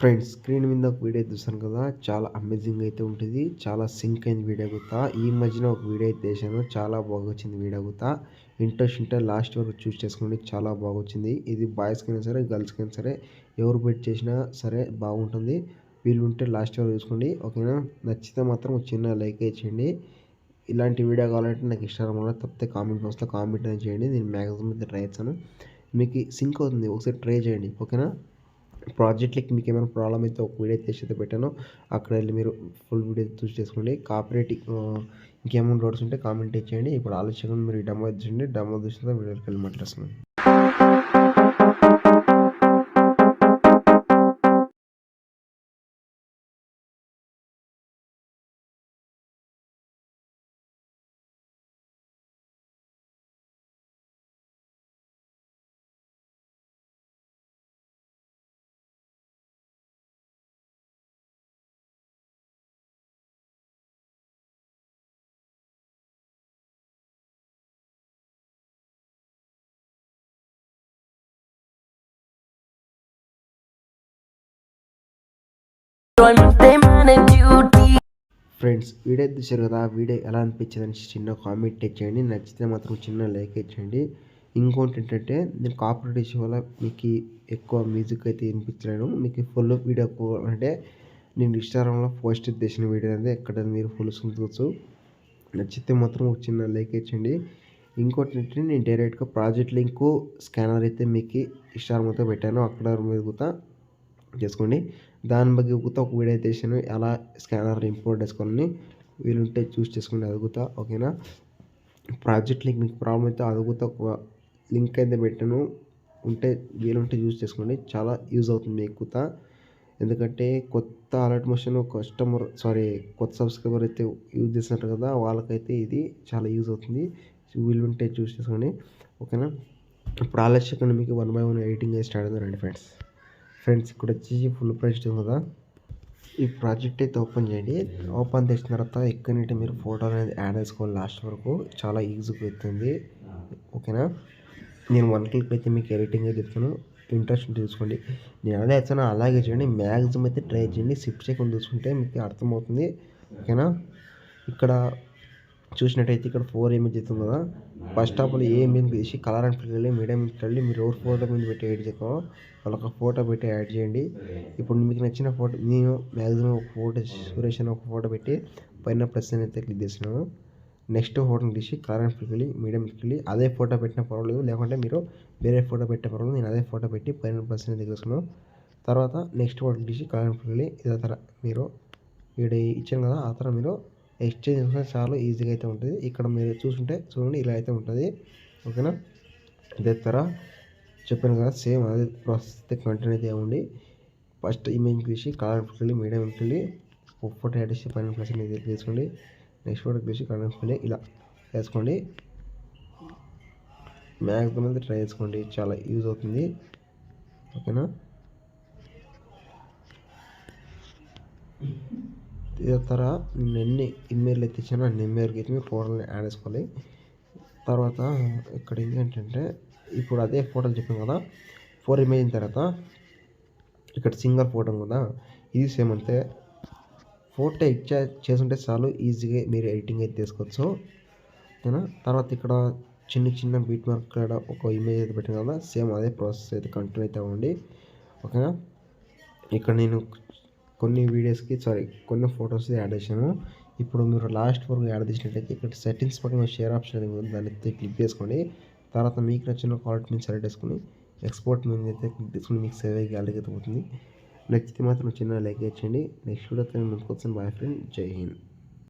Friends screen మీద ఒక video చూసాను కదా, చాలా అమేజింగ్ అయితే ఉంటుంది. చాలా సింక్ అయింది వీడియో కూడా. ఈ మధ్యన ఒక వీడియో అయితే చేశాను, చాలా బాగా వచ్చింది వీడియో కూడా. ఇంట్రెస్ట్ ఉంటే లాస్ట్ వరకు చూస్ చేసుకోండి, చాలా బాగా వచ్చింది. ఇది బాయ్స్కైనా సరే గర్ల్స్కైనా సరే ఎవరు పెట్టి చేసినా సరే బాగుంటుంది. వీళ్ళు ఉంటే లాస్ట్ వరకు చూసుకోండి, ఓకేనా. నచ్చితే మాత్రం ఒక చిన్న లైక్ చేయండి. ఇలాంటి వీడియో కావాలంటే నాకు ఇన్స్టాగ్రామ్ వల్ల తప్పితే కామెంట్ బాక్స్లో కామెంట్ అనేది చేయండి. నేను మ్యాక్సిమం అయితే ట్రై చేస్తాను. మీకు సింక్ అవుతుంది, ఒకసారి ట్రై చేయండి, ఓకేనా. ప్రాజెక్ట్‌లకి మీకేమైనా ప్రాబ్లమ్ అయితే ఒక వీడియో చేసి పెట్టాను. అక్కడ వెళ్లి మీరు ఫుల్ వీడియో చూసి చేసుకోండి. కాపీరైట్ ఇంకేమైనా డౌట్స్ ఉంటే కామెంట్ చేయండి. ఇప్పుడు ఆలోచించకుండా మీరు డెమో చూడండి. డెమో చూసిన తర్వాత వీడియోకి వెళ్ళి మాట్లాడుతున్నాను. ఫ్రెండ్స్ వీడియో చూశారు కదా, వీడియో ఎలా అనిపించింది అని చిన్న కామెంట్ చేయండి. నచ్చితే మాత్రం చిన్న లైక్ చేయండి. ఇంకోటి ఏంటంటే, నేను కాపీరైట్ ఇష్యూ వల్ల మీకు ఎక్కువ మ్యూజిక్ అయితే వినిపించలేను. మీకు ఫుల్ వీడియో అంటే నేను ఇన్స్టాగ్రామ్లో పోస్ట్ చేసిన వీడియో అనేది ఎక్కడ మీరు ఫుల్ చూడవచ్చు. నచ్చితే మాత్రం ఒక చిన్న లైక్ చేయండి. ఇంకోటి ఏంటంటే, నేను డైరెక్ట్గా ప్రాజెక్ట్ లింకు స్కానర్ అయితే మీకు ఇన్స్టాగ్రామ్తో పెట్టాను, అక్కడ మీరు కూడా చేసుకోండి. దాని ಬಗ್ಗೆ కూడా ఒక వీడియో అయితే చేశాను, ఎలా స్కానర్ ఇంపోర్ట్ చేసుకోవాలని. వీలుంటే చూస్ చేసుకోండి, అది కూడా ఓకేనా. ప్రాజెక్ట్ లింక్ మీకు ప్రాబ్లం అయితే అది కూడా ఒక లింక్ అయితే పెట్టాను, ఉంటే వీలుంటే యూజ్ చేసుకోండి. చాలా యూజ్ అవుతుంది మీకు కూడా. ఎందుకంటే కొత్త అలర్ట్ మోషన్ కొత్త సబ్స్క్రైబర్ అయితే యూజ్ చేస్తున్నారు కదా, వాళ్ళకైతే ఇది చాలా యూజ్ అవుతుంది. వీలుంటే చూస్ చేసుకోండి, ఓకేనా. ఇప్పుడు ఆలస్యంగా మీకు 1 by 1 ఎడిటింగ్ స్టార్ట్ అవుతుంది. రండి ఫ్రెండ్స్ ఇక్కడ వచ్చేసి ఫుల్ ప్రైస్ కదా. ఈ ప్రాజెక్ట్ అయితే ఓపెన్ చేయండి. ఓపెన్ చేసిన తర్వాత ఇక్కడ నుండి మీరు ఫోటో అనేది యాడ్ చేసుకోవాలి లాస్ట్ వరకు. చాలా ఈజీగా అవుతుంది, ఓకేనా. నేను 1 క్లిక్ అయితే మీకు ఎడిటింగ్ అయితే చెప్తాను, ఇంట్రెస్ట్ తీసుకోండి. నేను అదే వచ్చాను అలాగే చేయండి. మ్యాక్సిమం అయితే ట్రై చేయండి. సిప్ చేయకుండా చూసుకుంటే మీకు అర్థమవుతుంది, ఓకేనా. ఇక్కడ చూసినట్టయితే ఇక్కడ 4 ఇమేజ్ అవుతుంది కదా. First of all A image తీసి కలర్ అండ్ ఫిల్ వెళ్ళి మీడియం వెళ్ళి మీరు ఎవరు ఫోటో మీద పెట్టి ఎడిట్ చేసుకో వాళ్ళొక ఫోటో పెట్టి యాడ్ చేయండి. ఇప్పుడు మీకు నచ్చిన ఫోటో, నేను మ్యాక్సిమం ఒక ఫోటో సురేష్ అని ఒక ఫోటో పెట్టి పైన ప్లస్ అయితే క్లిక్ చేసినాను. నెక్స్ట్ ఫోటోని తీసి కలర్ అండ్ ఫిల్ వెళ్ళి మీడియం వెళ్ళి అదే ఫోటో పెట్టిన పర్వాలేదు, లేకుంటే మీరు వేరే ఫోటో పెట్టే పర్వాలేదు. నేను అదే ఫోటో పెట్టి పైన ప్లస్ అయితే తీసుకున్నాను. తర్వాత నెక్స్ట్ ఫోటో తీసి కలర్ అండ్ ఫిల్ వెళ్ళి ఇదే తర్వాత మీరు ఇక్కడ ఇచ్చాను కదా, ఆ తర్వాత మీరు ఎక్స్చేంజ్ చేస్తే చాలా ఈజీగా అయితే ఉంటుంది. ఇక్కడ మీరు చూడండి ఇలా అయితే ఉంటుంది, ఓకేనా. ఇదే తర్వాత చెప్పాను కదా, సేమ్ అదే ప్రాసెస్ అయితే కంటిన్యూ అయితే ఇవ్వండి. ఫస్ట్ ఇమేజ్ తీసి కలర్ వెళ్ళి మీడియం వెళ్ళి ఫోటో యాడ్ చేసి పైన ప్లస్ అనేది తీసుకోండి. నెక్స్ట్ ఫోటో తీసి కలర్ వెళ్ళి ఇలా వేసుకోండి. మ్యాక్సిమం అయితే ట్రై చేసుకోండి, చాలా యూజ్ అవుతుంది, ఓకేనా. ఇదే తర్వాత నేను ఎన్ని ఇమెయిల్ అయితే ఇచ్చానో అన్ని ఇమెయిల్కి అయితే మీరు ఫోటోని యాడ్ చేసుకోవాలి. తర్వాత ఇక్కడ ఏంటంటే, ఇప్పుడు అదే ఫోటోలు చెప్పాను కదా, 4 ఇమేజ్ అయిన తర్వాత ఇక్కడ సింగల్ ఫోటో కదా, ఇది సేమ్ అంతే. ఫోటో చేసుంటే చాలు, ఈజీగా మీరు ఎడిటింగ్ అయితే చేసుకోవచ్చు, ఓకేనా. తర్వాత ఇక్కడ చిన్న బీట్ మార్క్ ఇక్కడ ఒక ఇమేజ్ అయితే పెట్టాను కదా, సేమ్ అదే ప్రాసెస్ అయితే కంటిన్యూ అయితే అవ్వండి, ఓకేనా. ఇక్కడ నేను కొన్ని ఫొటోస్ యాడ్ చేశాను. ఇప్పుడు మీరు లాస్ట్ వరకు యాడ్ చేసినట్టయితే ఇక్కడ సెట్టింగ్స్ పక్కన షేర్ ఆప్షన్ అనేది ఉంది, దాన్ని అయితే క్లిక్ చేసుకోండి. తర్వాత మీకు నచ్చిన క్వాలిటీ మీద సెలెక్ట్ చేసుకుని ఎక్స్పోర్ట్ మీద అయితే క్లిక్ చేసుకుని మీకు సేవ్ అయ్యి గ్యాలరీకి అయితే పోతుంది. నచ్చితే మాత్రం చిన్న లైక్ చేయండి. నెక్స్ట్ వీడియోతో ముందుకు వచ్చాను. బాయ్ ఫ్రెండ్, జై హింద్.